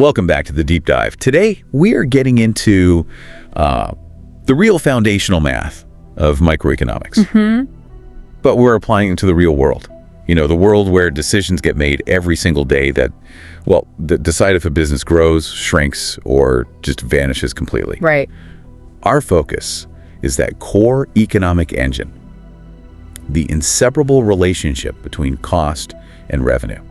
Welcome back to the Deep Dive. Today, we are getting into the real foundational math of microeconomics. But we're applying it to the real world. You know, the world where decisions get made every single day that decide if a business grows, shrinks, or just vanishes completely. Right. Our focus is that core economic engine, the inseparable relationship between cost and revenue.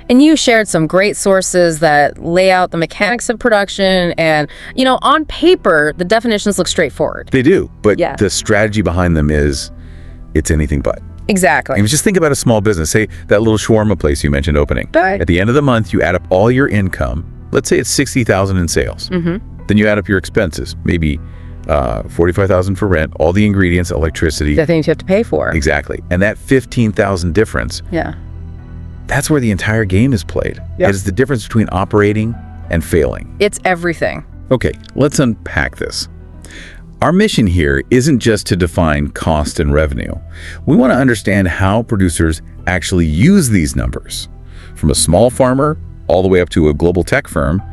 And you shared some great sources that lay out the mechanics of production and, you know, on paper, the definitions look straightforward. They do, but the strategy behind them is it's anything but. Exactly. I mean, just think about a small business. Say that little shawarma place you mentioned opening. Right. At the end of the month, you add up all your income. Let's say it's $60,000 in sales. Then you add up your expenses, maybe $45,000 for rent, all the ingredients, electricity. The things you have to pay for. Exactly. And that $15,000 difference. Yeah. That's where the entire game is played. It is the difference between operating and failing. It's everything. Okay, let's unpack this. Our mission here isn't just to define cost and revenue. We want to understand how producers actually use these numbers, from a small farmer all the way up to a global tech firm,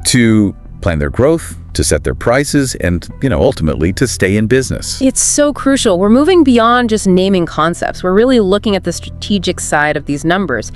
to plan their growth, to set their prices, and, ultimately to stay in business. It's so crucial. We're moving beyond just naming concepts. We're really looking at the strategic side of these numbers.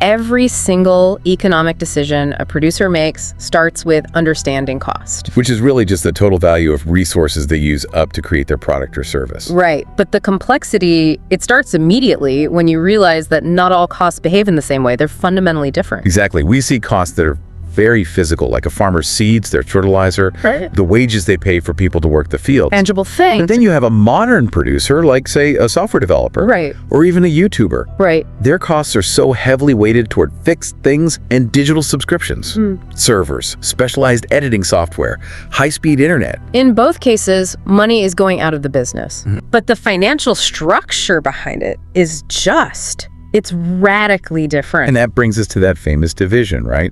Every single economic decision a producer makes starts with understanding cost. Which is really just the total value of resources they use up to create their product or service. Right. But the complexity, it starts immediately when you realize that not all costs behave in the same way. They're fundamentally different. Exactly. We see costs that are very physical, like a farmer's seeds, their fertilizer, the wages they pay for people to work the field. Tangible things. And then you have a modern producer, like, say, a software developer. Right. Or even a YouTuber. Right. Their costs are so heavily weighted toward fixed things and digital subscriptions. Servers, specialized editing software, high-speed internet. In both cases, money is going out of the business. But the financial structure behind it is it's radically different. And that brings us to that famous division, right?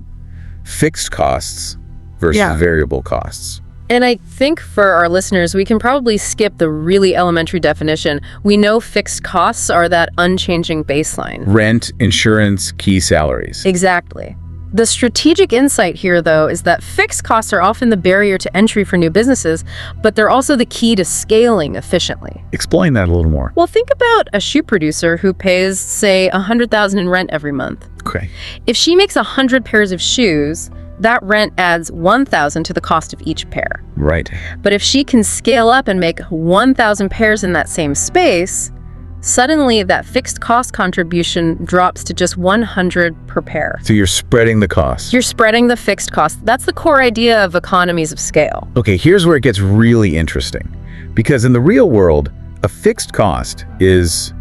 Fixed costs versus variable costs. And I think for our listeners, we can probably skip the really elementary definition. We know fixed costs are that unchanging baseline. Rent, insurance, key salaries. Exactly. The strategic insight here, though, is that fixed costs are often the barrier to entry for new businesses, but they're also the key to scaling efficiently. Explain that a little more. Well, think about a shoe producer who pays, say, $100,000 in rent every month. Okay. If she makes 100 pairs of shoes, that rent adds $1,000 to the cost of each pair. Right. But if she can scale up and make 1,000 pairs in that same space, suddenly that fixed cost contribution drops to just $100 per pair. So you're spreading the cost. You're spreading the fixed cost. That's the core idea of economies of scale. Okay, here's where it gets really interesting. Because in the real world, a fixed cost is,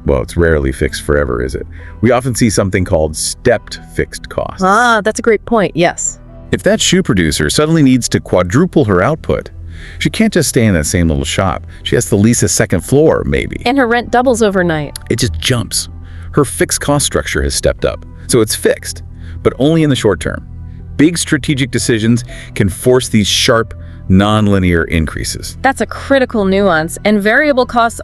well, it's rarely fixed forever, is it? We often see something called stepped fixed costs. Ah, that's a great point, yes. If that shoe producer suddenly needs to quadruple her output, she can't just stay in that same little shop. She has to lease a second floor, maybe. And her rent doubles overnight. It just jumps. Her fixed cost structure has stepped up. So it's fixed, but only in the short term. Big strategic decisions can force these sharp, non-linear increases. That's a critical nuance, and variable costs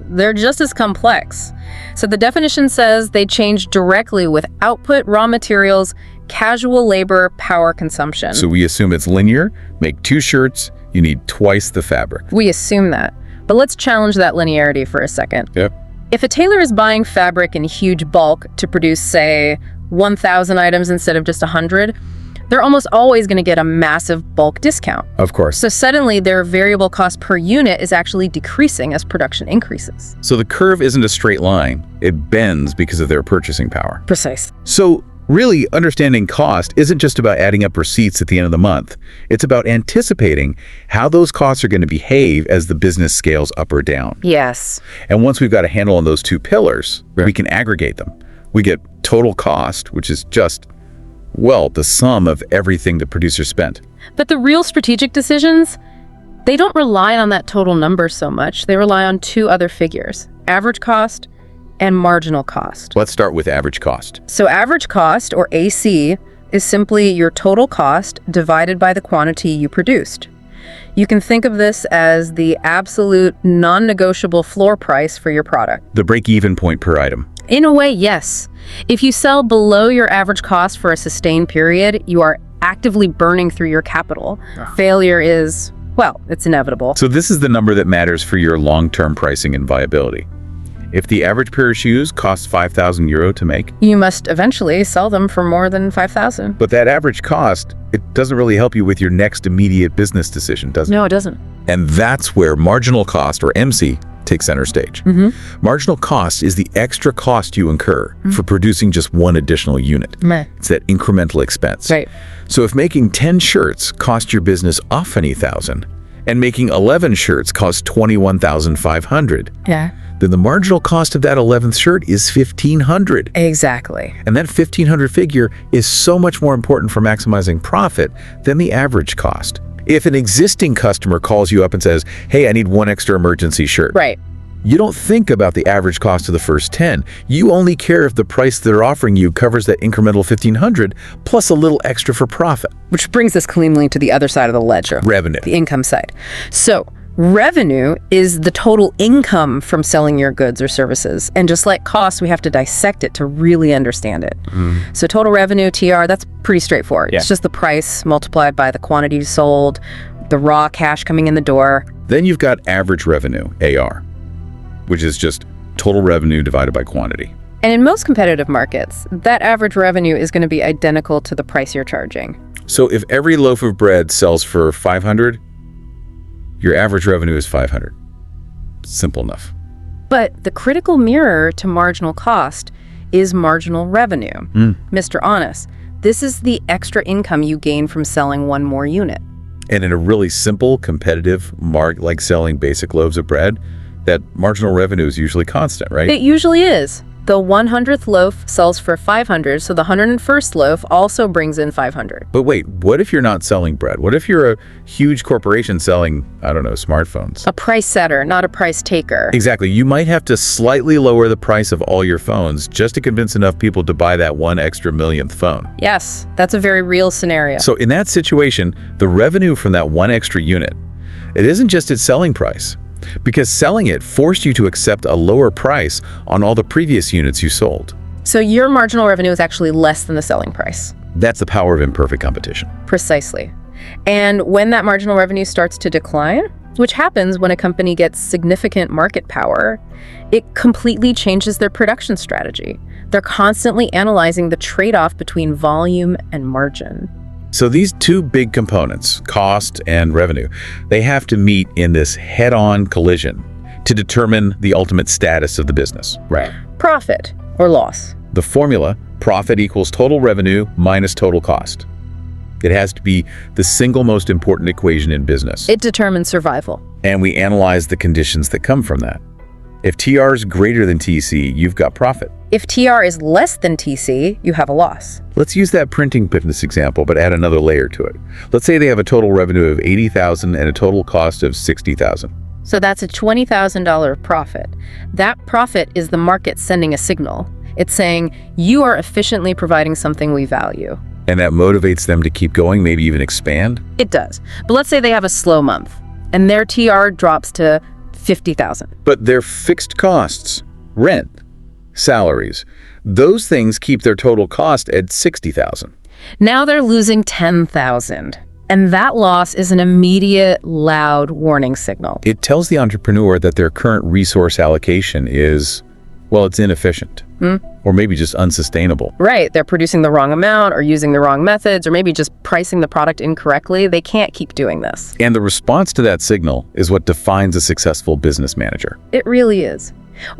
they're just as complex. So the definition says they change directly with output, raw materials, casual labor, power consumption. So we assume it's linear. Make 2 shirts, you need twice the fabric. We assume that. But let's challenge that linearity for a second. Yep. If a tailor is buying fabric in huge bulk to produce, say, 1,000 items instead of just 100, they're almost always going to get a massive bulk discount. Of course. So suddenly their variable cost per unit is actually decreasing as production increases. So the curve isn't a straight line. It bends because of their purchasing power. Precise. So really, understanding cost isn't just about adding up receipts at the end of the month. It's about anticipating how those costs are going to behave as the business scales up or down. Yes. And once we've got a handle on those 2 pillars, we can aggregate them. We get total cost, which is just, the sum of everything the producer spent. But the real strategic decisions, they don't rely on that total number so much. They rely on 2 other figures, average cost and marginal cost. Let's start with average cost. So average cost, or AC, is simply your total cost divided by the quantity you produced. You can think of this as the absolute non-negotiable floor price for your product. The break-even point per item. In a way, yes. If you sell below your average cost for a sustained period, you are actively burning through your capital. Failure is, well, it's inevitable. So this is the number that matters for your long-term pricing and viability. If the average pair of shoes costs €5,000 to make, You must eventually sell them for more than 5,000. but that average cost, it doesn't really help you with your next immediate business decision, does it? No, it doesn't. And that's where marginal cost, or MC, takes center stage. Marginal cost is the extra cost you incur for producing just one additional unit. It's that incremental expense. Right. So if making 10 shirts cost your business $20,000 and making 11 shirts costs $21,500, Yeah. then the marginal cost of that 11th shirt is $1,500. Exactly. And that $1,500 figure is so much more important for maximizing profit than the average cost. If an existing customer calls you up and says, hey, I need one extra emergency shirt, Right. you don't think about the average cost of the first 10. You only care if the price they're offering you covers that incremental $1,500 plus a little extra for profit. Which brings us cleanly to the other side of the ledger. Revenue. The income side. So, revenue is the total income from selling your goods or services. And just like cost, we have to dissect it to really understand it. So total revenue, TR, that's pretty straightforward. Yeah. It's just the price multiplied by the quantity sold, the raw cash coming in the door. Then you've got average revenue, AR, which is just total revenue divided by quantity. And in most competitive markets, that average revenue is going to be identical to the price you're charging. So if every loaf of bread sells for $500, your average revenue is $500. Simple enough. But the critical mirror to marginal cost is marginal revenue. Mr. Honest, this is the extra income you gain from selling one more unit. And in a really simple, competitive market like selling basic loaves of bread, that marginal revenue is usually constant, right? It usually is. The 100th loaf sells for 500, so the 101st loaf also brings in 500. But wait, what if you're not selling bread? What if you're a huge corporation selling, I don't know, smartphones? A price setter, not a price taker. Exactly. You might have to slightly lower the price of all your phones just to convince enough people to buy that one extra millionth phone. Yes, that's a very real scenario. So in that situation, the revenue from that one extra unit, it isn't just its selling price, because selling it forced you to accept a lower price on all the previous units you sold. So your marginal revenue is actually less than the selling price. That's the power of imperfect competition. Precisely. And when that marginal revenue starts to decline, which happens when a company gets significant market power, it completely changes their production strategy. They're constantly analyzing the trade-off between volume and margin. So these two big components, cost and revenue, they have to meet in this head-on collision to determine the ultimate status of the business. Right. Profit or loss. The formula, profit equals total revenue minus total cost. It has to be the single most important equation in business. It determines survival. And we analyze the conditions that come from that. If TR is greater than TC, you've got profit. If TR is less than TC, you have a loss. Let's use that printing business example, but add another layer to it. Let's say they have a total revenue of $80,000 and a total cost of $60,000. So that's a $20,000 profit. That profit is the market sending a signal. It's saying, you are efficiently providing something we value. And that motivates them to keep going, maybe even expand? It does. But let's say they have a slow month, and their TR drops to $50,000. But their fixed costs, rent, salaries, those things keep their total cost at $60,000. Now they're losing $10,000. And that loss is an immediate, loud warning signal. It tells the entrepreneur that their current resource allocation is, well, it's inefficient. Or maybe just unsustainable. Right. They're producing the wrong amount or using the wrong methods or maybe just pricing the product incorrectly. They can't keep doing this. And the response to that signal is what defines a successful business manager. It really is.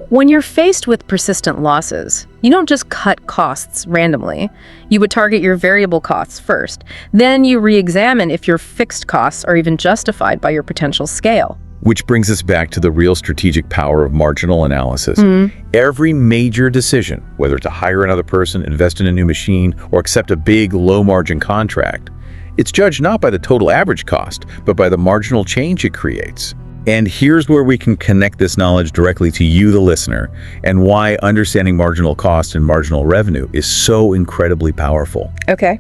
When you're faced with persistent losses, you don't just cut costs randomly. You would target your variable costs first. Then you re-examine if your fixed costs are even justified by your potential scale. Which brings us back to the real strategic power of marginal analysis. Every major decision, whether to hire another person, invest in a new machine, or accept a big, low-margin contract, it's judged not by the total average cost, but by the marginal change it creates. And here's where we can connect this knowledge directly to you, the listener, and why understanding marginal cost and marginal revenue is so incredibly powerful. Okay.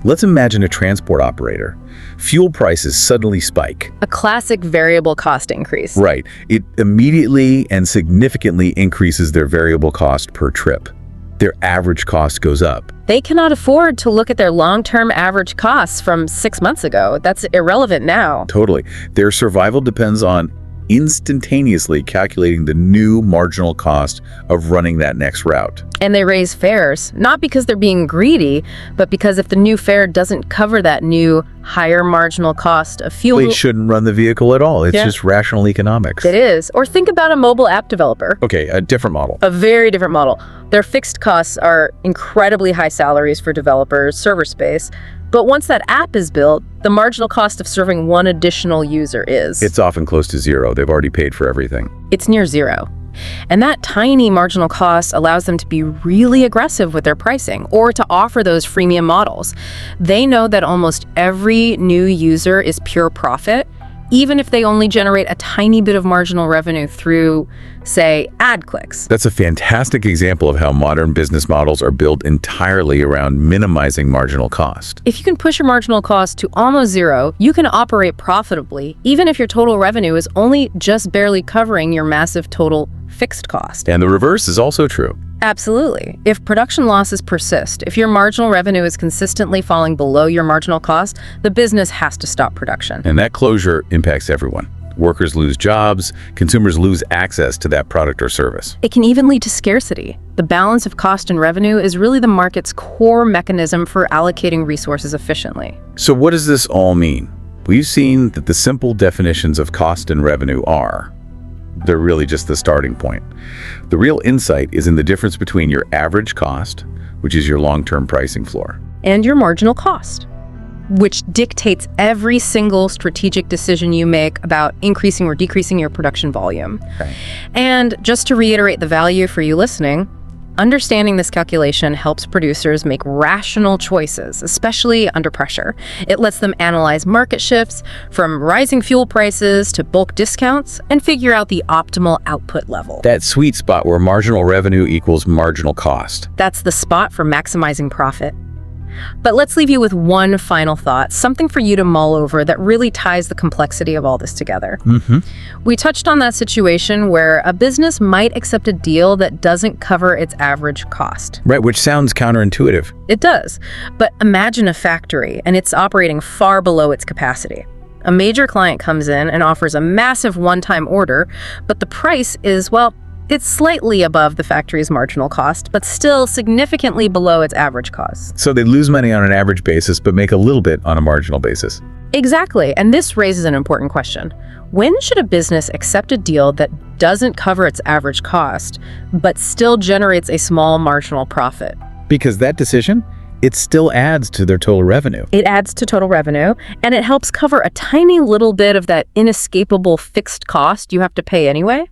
Let's imagine a transport operator. Fuel prices suddenly spike. A classic variable cost increase. Right. It immediately and significantly increases their variable cost per trip. Their average cost goes up. They cannot afford to look at their long-term average costs from 6 months ago. That's irrelevant now. Totally. Their survival depends on instantaneously calculating the new marginal cost of running that next route. And they raise fares, not because they're being greedy, but because if the new fare doesn't cover that new higher marginal cost of fuel... They shouldn't run the vehicle at all. It's just rational economics. It is. Or think about a mobile app developer. Okay, a different model. A very different model. Their fixed costs are incredibly high salaries for developers, server space. But once that app is built, the marginal cost of serving one additional user is... It's often close to zero. They've already paid for everything. It's near zero. And that tiny marginal cost allows them to be really aggressive with their pricing or to offer those freemium models. They know that almost every new user is pure profit, even if they only generate a tiny bit of marginal revenue through, say, ad clicks. That's a fantastic example of how modern business models are built entirely around minimizing marginal cost. If you can push your marginal cost to almost zero, you can operate profitably, even if your total revenue is only just barely covering your massive total fixed cost. And the reverse is also true. Absolutely. If production losses persist, if your marginal revenue is consistently falling below your marginal cost, the business has to stop production. And that closure impacts everyone. Workers lose jobs, consumers lose access to that product or service. It can even lead to scarcity. The balance of cost and revenue is really the market's core mechanism for allocating resources efficiently. So what does this all mean? We've seen that the simple definitions of cost and revenue they're really just the starting point. The real insight is in the difference between your average cost, which is your long-term pricing floor, and your marginal cost, which dictates every single strategic decision you make about increasing or decreasing your production volume. Okay. And just to reiterate the value for you listening, understanding this calculation helps producers make rational choices, especially under pressure. It lets them analyze market shifts from rising fuel prices to bulk discounts and figure out the optimal output level. That sweet spot where marginal revenue equals marginal cost. That's the spot for maximizing profit. But let's leave you with one final thought, something for you to mull over that really ties the complexity of all this together. We touched on that situation where a business might accept a deal that doesn't cover its average cost. Right, which sounds counterintuitive. It does. But imagine a factory and it's operating far below its capacity. A major client comes in and offers a massive one-time order, but the price is, well, it's slightly above the factory's marginal cost, but still significantly below its average cost. So they lose money on an average basis, but make a little bit on a marginal basis. Exactly, and this raises an important question. When should a business accept a deal that doesn't cover its average cost, but still generates a small marginal profit? Because that decision, it still adds to their total revenue. It adds to total revenue, and it helps cover a tiny little bit of that inescapable fixed cost you have to pay anyway.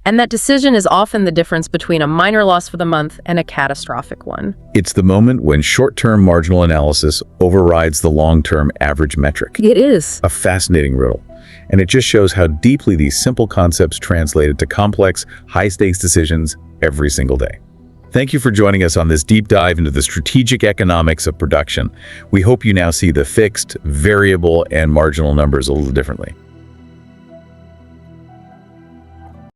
And that decision is often the difference between a minor loss for the month and a catastrophic one. It's the moment when short-term marginal analysis overrides the long-term average metric. It is. A fascinating riddle. And it just shows how deeply these simple concepts translate into complex, high-stakes decisions every single day. Thank you for joining us on this deep dive into the strategic economics of production. We hope you now see the fixed, variable, and marginal numbers a little differently.